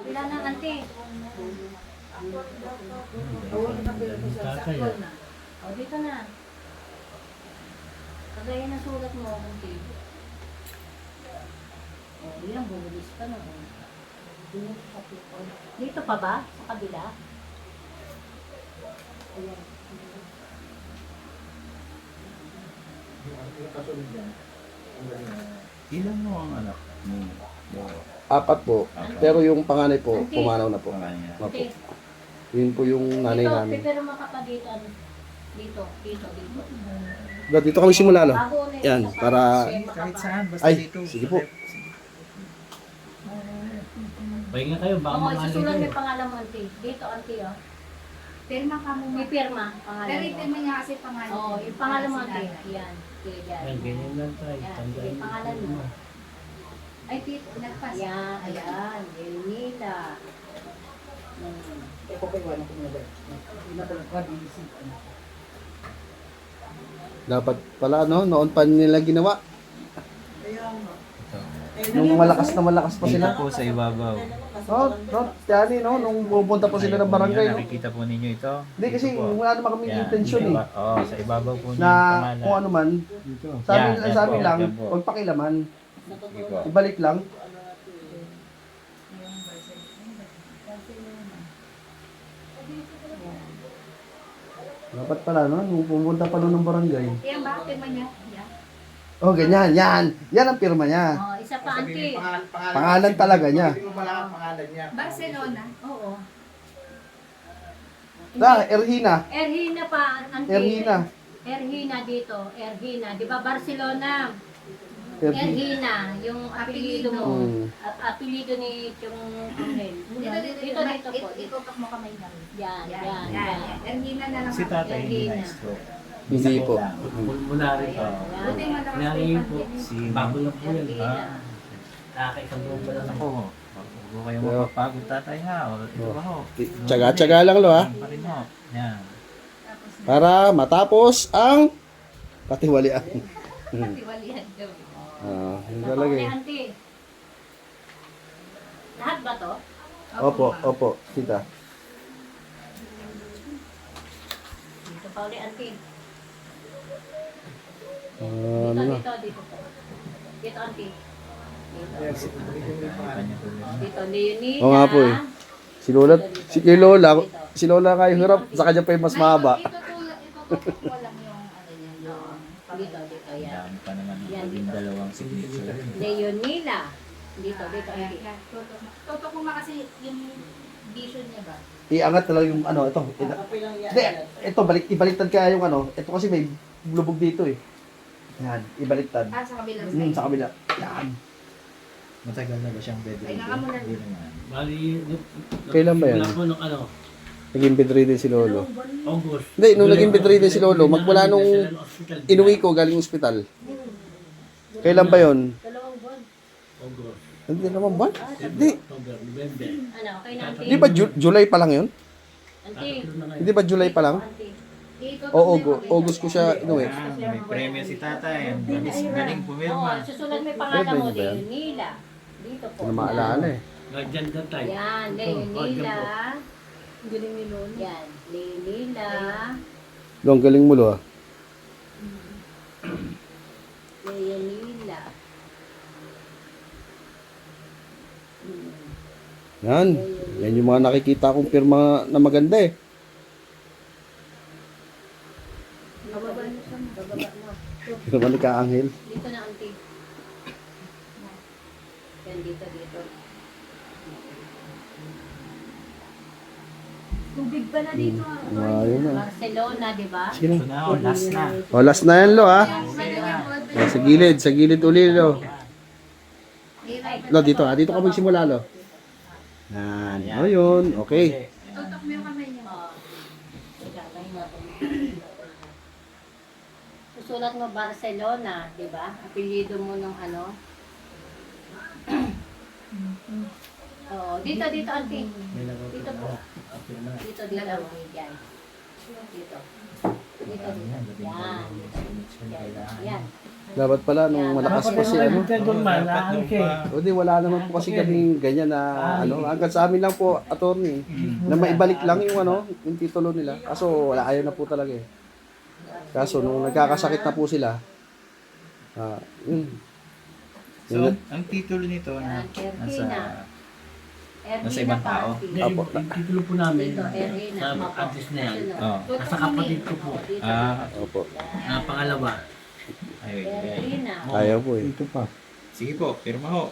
Kabila na, ante. O, dito na. Kagaya na sulat mo, ante. O, yun, bubulis ka na. Dito pa ba? Sa kabila? Ayan. Ilan mo ang anak mo? 4 po. Pero yung panganay po, pumanaw na po. Panganay. Opo. Yun po yung nanay Dito, namin. pero makapa dito. Ano? Dito. Dito kami simula, no? Bago ulit Yan, sa para... Kahit saan, basta Ay, dito. sige po. Pahinga kayo, baka Oo, mamali susulat kayo. may pangalan mo, ante. Dito, ante, oh. Pirma ka mo. May pirma, pangalan Pero mo. ipirma niya kasi pangalan. Oo, yung pangalan mo, ante. Yan. Okay, yan. Yan, ganyan lang tayo. Yan, Tandaan sige, mo. pangalan mo. Ay, tito, nagpas. Ayan, ayan. Elmila. Dapat pala, no? Noon pa nila ginawa. Nung malakas pa Dito sila. po sa ibabaw. No, Tiani, no? Nung pupunta po sila ng barangay, no? Nakikita po ninyo ito. Hindi kasi Dito po. wala naman kaming Yan, intention, sa eh. Oo, sa ibabaw po niyo Na yung pangalan. kung ano man, Yan, yan sabi po, lang, yan po. huwag pakilaman. Sige po. Ibalik lang. Dapat pala, no? Nung pumunta pa doon ng barangay. Yan ba? Pirma niya? Yan. Oh, ganyan, yan. Yan ang pirma niya. Oh, isa pa, ante. Pangalan talaga niya. Barcelona. Oo. Erhina. Erhina pa, ante. Erhina. Erhina dito. Erhina. Di ba Barcelona? Erhina. Erhina. Yung apelido mo. Hmm. Apelido ni Chong Angel. Dito po. Itutok mo kamay na. Yan, Yan. yan, Yan. yan. Ermina na lang. Si tatay hindi Erhina. na-stroke. Hindi po. Pulmonary pa. Yan. Buti malakas pa Nangyayin yung po. pandemic. Si bago lang po yan. Erhina. Kakaisang buwan pa lang ako. Ako, huwag ko kayong mapapagod tatay ha. O, ito ba ho? Tsaga-tsaga lang, lo, ha? Yan pa rin ho. Yan. Para matapos ang katiwalian. Patiwalihan daw. Yun talaga eh. Ante. Lahat ba to? Opo, kita. Dito pa ulit, ante. Ano na? Dito po. Dito, ante. Dito. Kanya po yun. Dito, Leonida. Oo nga po eh. Si Lola, si Lola kayo hirap, sa kanya pa yung mas mahaba. Itutok mo lang yung ano niya. Dito, yan. Dami pa naman Yan, yung dito. dalawang signature. Leonila. Dito, Yan, ante. yan. Tutok mo nga kasi yung vision niya ba? Iangat na lang yung ano, ito. Hindi, ito, ibaliktad kaya yung ano. Ito kasi may lubog dito eh. Yan, ibaliktad. Sa kabilang Sa kabila. Yan. Matagal na ba siyang bed Ay, naka mo na. Hindi naman. Bali, Kailan ba yan? Wala po nung ano, Naging bedridden si Lolo. August. Hindi, nung naging bedridden si Lolo, magmula nung Hospital. inuwi ko galing ospital. Kailan ba yon? Dalawang buwan. August. Hindi naman ba? Hindi. October, November. Ano, okay na, ante. Di ba July pa lang yun? Ante. Tatlo na ngayon. Hindi ba July pa lang? Ante. Oo, August ko siya inuwi. May premyo si tatay. Ang galing Oo, pumirma. susunod may pangalan Pwede mo, ba yan? Leonila. Dito po. Ano maalala eh. Guardian na tayo. Yan, Leonila. Galing ni Lolo. Yan, Leonila. Long galing mo lo ah. Leonila. Yan. Yan yung mga nakikita kong pirma na maganda eh. Bababa na siya. Bababa na. Pirma ni Kaangel. Dito na, auntie. Yan, dito. Tubig pa na dito. Ayun na. Barcelona, di ba? Sige Ito na. na ho, last na. O, last na yan lo ah. Okay na. Sa gilid uli lo. Lo, dito ah. Dito ka magsimula lo. Yan. O yun. Okay. Tutok mo yung kamay niya. Oo. Teka, tayo natin. Susulat mo Barcelona, di ba? Apelyido mo nung ano. Oo, dito, auntie. Dito po. Dito. Yan. Dito. Dito. Yan. Yan. Dapat pala nung malakas pa si ano. O di, wala naman po kasi kami ganyan na ano. Hanggang sa amin lang po, attorney, na maibalik lang yung ano, yung titulo nila. Kaso wala, ayaw na po talaga eh. Kaso nung nagkakasakit na po sila, yun. So, ang titulo nito na nasa nasa ibang tao. Hindi, yung titulo po namin, Dito, Erina. sa address na yan, Oh. nasa kapatid ko po, Opo. na pangalawa. Ay, ay. Erina. Ayaw po eh. Sige po, pirma ho.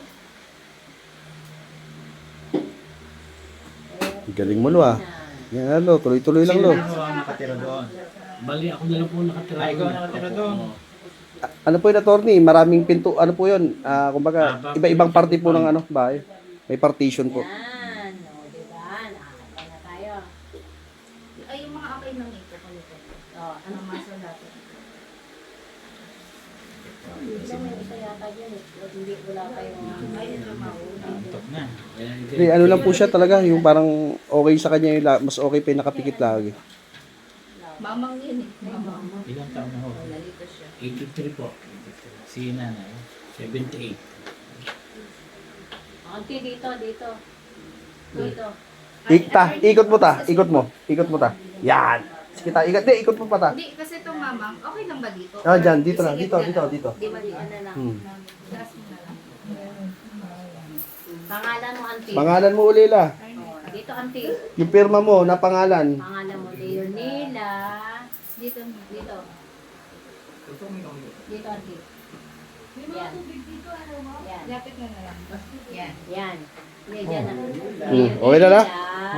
Galing mo lo ah. Yan lo, tuloy-tuloy lang lo. Sino ang nakatira doon? Bali, ako na lang po nakatira. Ay, ikaw nakatira doon. Ano po yung attorney, maraming pinto, ano po yun, kumbaga, iba-ibang parte po ng ano, bahay. May partition po. Yan. O, diba? Nakakita na tayo. Ay, yung mga okay ng ito. O, ano maso dati? Hindi may isa yata dyan eh. Hindi, wala pa yung ay, ito Antok na. Hindi, ano lang po siya talaga, yung parang okay sa kanya, yung mas okay pa yung nakapikit lagi. Mamang yun eh. Ilang taon na ho? Nalito siya. 83 po. Si nanay. 78. Auntie, dito. Dito. Ikot mo ta, ikot mo ta. Yan. Sige ta, ikot mo pa ta. Hindi, kasi itong mamang, okay lang ba dito? Ah, dyan, dito lang, dito. Di ba, di na lang. Gas mo na lang. Pangalan mo, auntie. Pangalan mo uli la. O, dito, auntie. Yung pirma mo na pangalan. Pangalan mo, Leonela. Dito. Dito. Dito, auntie. Yan. Yan. Lapit na lang. Yan. Yan. Yan, yan na. Okay na la?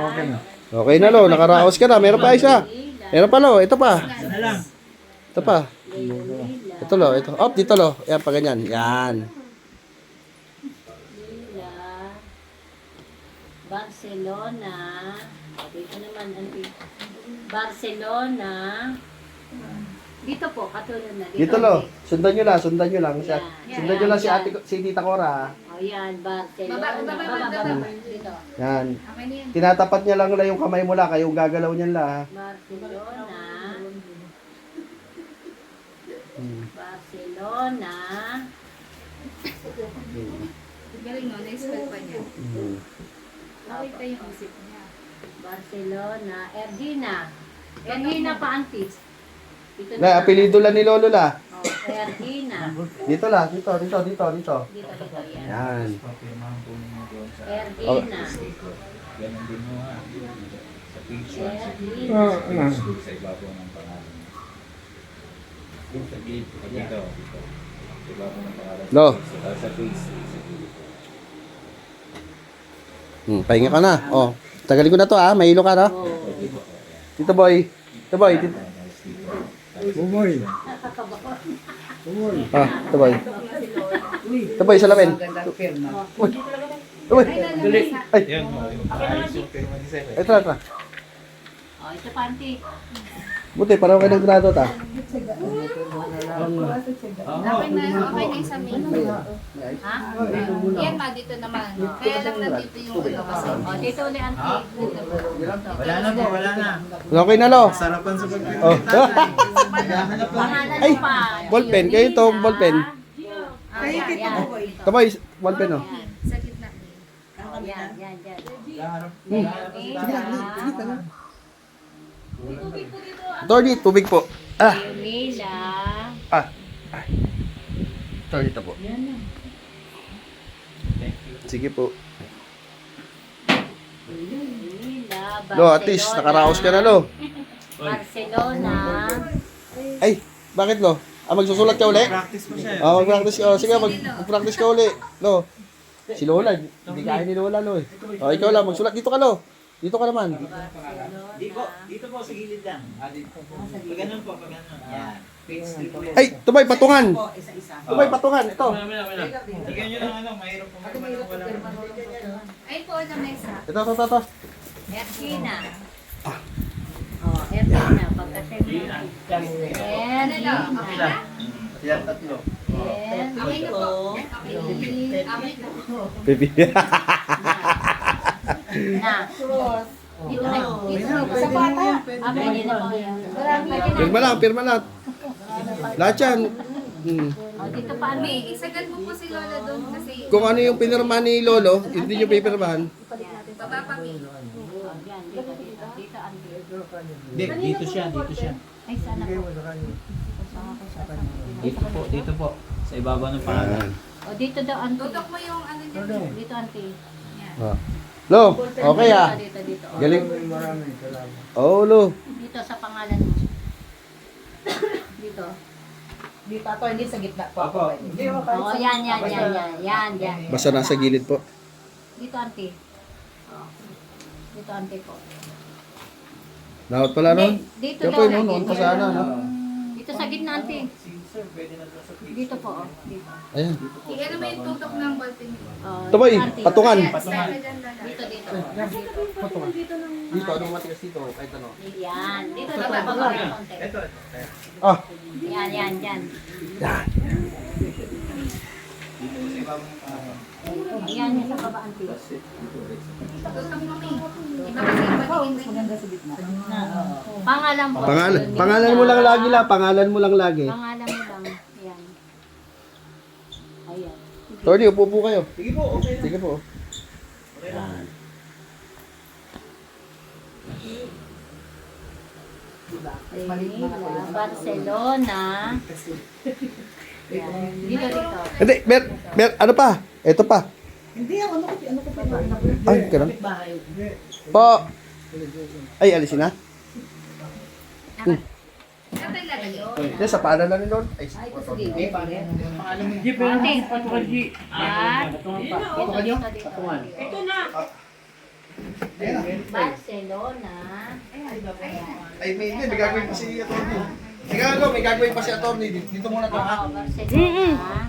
Okay na. Okay na lo, nakaraos ka na. Meron pa isa. Meron pa lo, ito pa. Ano lang? Ito pa. Leonela. Ito lo, ito. Op, dito lo. Yan pa ganyan. Yan. Leonela. Barcelona. O, dito naman, auntie. Barcelona. Dito po, katulad na. Dito lo. auntie. Sundan nyo lang. Sundan nyo lang si Tita Cora. O, yan, Barcelona. Baba. Dito. Yan. Okay na yan. Tinatapat niya lang yung kamay mo la, kayo gagalaw niyan la. Barcelona. Barcelona. Galing no, na-spell pa niya. Okay pa yung isip niya. Barcelona. Ergina. Ergina pa, auntie. Dito Na, apelido lang ni Lolo la. O, Ergina. Dito la, dito. Dito, yan. Yan. Papirmahan po ninyo doon sa Ergina. ganun din mo ha. Sa page 1, Ergina. page 2, sa ibabaw ng pangalan. Sa gate, dito. Sa ibabaw ng pangalan. Lo. Sa page 3. Pahinga ka na. Oh, tagalin ko na to ah, mahilo ka na. O, Tito boy. Tito boy. Nakakabaon. Ah, Tito boy. Tito boy, salamin. Uy. Uy. Ay, Yan mo, yung ayos yung pirma ni Sir. ito na. O, ito pa, auntie. Buti, parang kayo ng grado ta. Okay na yung sa main. Ha? Yan ma, dito naman. Kaya lang nandito yung ano kasi. O, dito ulit, auntie. Wala na po, wala na. Okay na lo. Sarapan sa pagpipili. Oh. Pangalan Ay, mo pa. ballpen. Kayo to, ballpen. Ay, yan. Ito boy, ballpen oh. Sa gitna. Yan, yan, yan. Torny, tubig po. Ah, Leonela. ah. Torny, ito po. Sige po. Leonela. Lo, at least, nakaraos ka na lo. Barcelona. Ay, bakit lo? Ah, magsusulat ka uli? Practice mo siya. Ah, mag-practice ka. Sige, mag-practice ka uli. Lo. Si Lola, hindi kaya ni Lola lo eh. Oh, ikaw lang, magsulat. Dito ka lo. Dito ka naman. Dito po sa gilid lang. Dito. Pag ganun po, pag ganun. Yan. Page 3 po yan. Ay, tumay, patungan. Tumay, patungan. Ito. Tignan nyo lang ano, mahirap po walang. Ayun po na mesa. Ito. Ergina. Oh, Ergina. Pagkasema. Ano lang? Okay na? Yan, tatlo. Okay na po. Okay na po. Baby. Na. Dito, sa bata. Pwede na po yan. Pirma lang. Lahat yan. Dito pa, May isagan mo po si Lola doon kasi Kung ano yung pinirma ni Lolo, hindi nyo pipirmahan. baba pa mi. Yan, dito, auntie. Hindi, dito siya. Ay, sana po. Dito po. Sa ibabaw ng pangalan. O, dito daw, auntie. Tutok mo yung ano dyan. Dito, auntie. Ah. Lo, okay ah. Dito. Galing. Oh, Lo. Dito sa pangalan mo. Dito. Dito ako, hindi sa gitna po ako. Oo, yan. Basta nasa gilid po. Dito, auntie. Oo. Dito, auntie po. Dapat pala nun. Dito Yan daw. po yun, noon pa sana, no? Dito sa gitna, auntie. Dito po, oh. Dito. Ayan. Ano mo yung tutok ng ballpen mo? Oh, Ito ba eh, auntie. patungan. Start ka dyan, Lola. Dito. Dito, anong matigas dito? Kahit ano. Yan. Dito na pa konti. Ah, Yan. Ayan yung sa baba, auntie. Tutok mo mi. Iba kasi yung patingin Maganda sa gitna. Pangalan po. pangalan mo lang lagi la, pangalan mo lang lagi. Pangalan mo lang. Yan. Ayan. Tony, upo po kayo. Sige po, okay lang. Sige po. Yan. Manila, Barcelona. Yan. Dito. Hindi, ano pa? Ito pa. Hindi, ano ko pa ba? Ay, ganun. Bahay. Po. Ay, alisin na. Kapag lalagay. Yan, sa paanan na ni Lord. Ay, Jeep, Auntie. patungan G. Yan. Patungan nyo? Dito. Patungan. Ito na. Barcelona. Ay, may gagawin pa si attorney. May gagawin pa si attorney. Dito muna to, ha? Oo, Barcelona.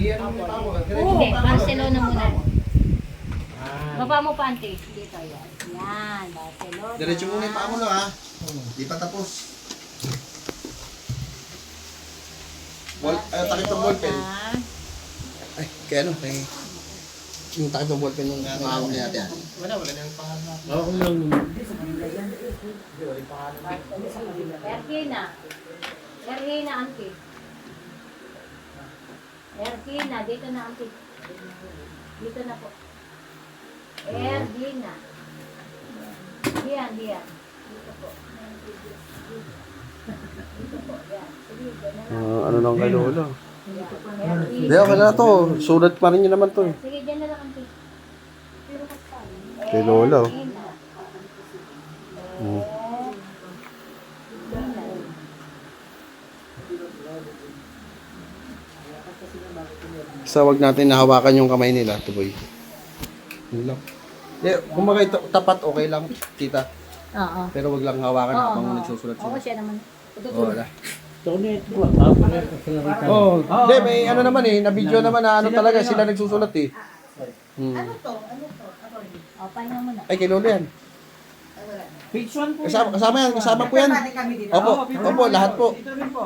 Iyan mo yung tao. Hindi, Barcelona muna. Baba mo pa, auntie. Dito, yan. Yan, Barcelona. Diretso muna yung paa mo, no, ha? Di pa tapos. Takip ng ballpen. Ay, kaya ano? Yung takip ng ballpen nung maawag na natin. Wala na yung pangalan. Oo, lang naman. Ergina, auntie. Ergina, dito na, auntie. Dito na po. Ergina. Diyan. Dito po. Dito po, yan. Sige, dyan na lang. Ano lang kay Lolo? Ergina. Hindi, okay na to. Sulat pa rin yun naman to. Sige, dyan na lang, auntie. Kay Lolo. Ergina. Basta wag natin nahawakan yung kamay nila, tuboy. Yun lang. Kung tapat, okay lang, tita. Oo. Pero wag lang hawakan habang nagsusulat Oo, sila. siya naman. Oo, wala. Tony, ito po. Ako Oh, hindi, may ano naman eh, na-video naman na ano talaga, sila nagsusulat eh. Ano to? O, pahinga mo na. Ay, kay Lolo yan. Page 1 po. Kasama yan, kasama po yan. Pwede kami dito. Opo, lahat po. Dito rin po.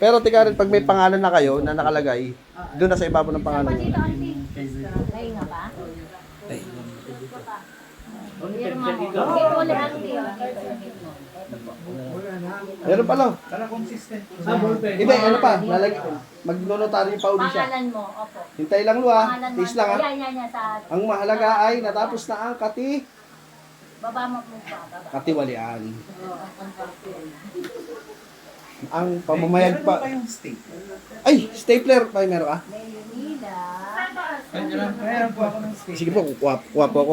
Pero tika rin, pag may pangalan na kayo na nakalagay, doon na sa ibabaw ng pangalan Dito, nyo. auntie. Pahinga pa? Dito ulit, auntie. Meron pala. Para consistent po. Hindi, ano pa, magnonotaryo pa uli siya. Pangalan mo, opo. Hintay lang Lu ha, Pangalan mo. taste lang ha. Yan, sa Ang mahalaga ay natapos na ang baba mo po pa. Baba. katiwalian. Ang pamamayag pa. Ay, stapler pa meron ka? Leonida. Meron po ako ng Sige po, kuha po ako.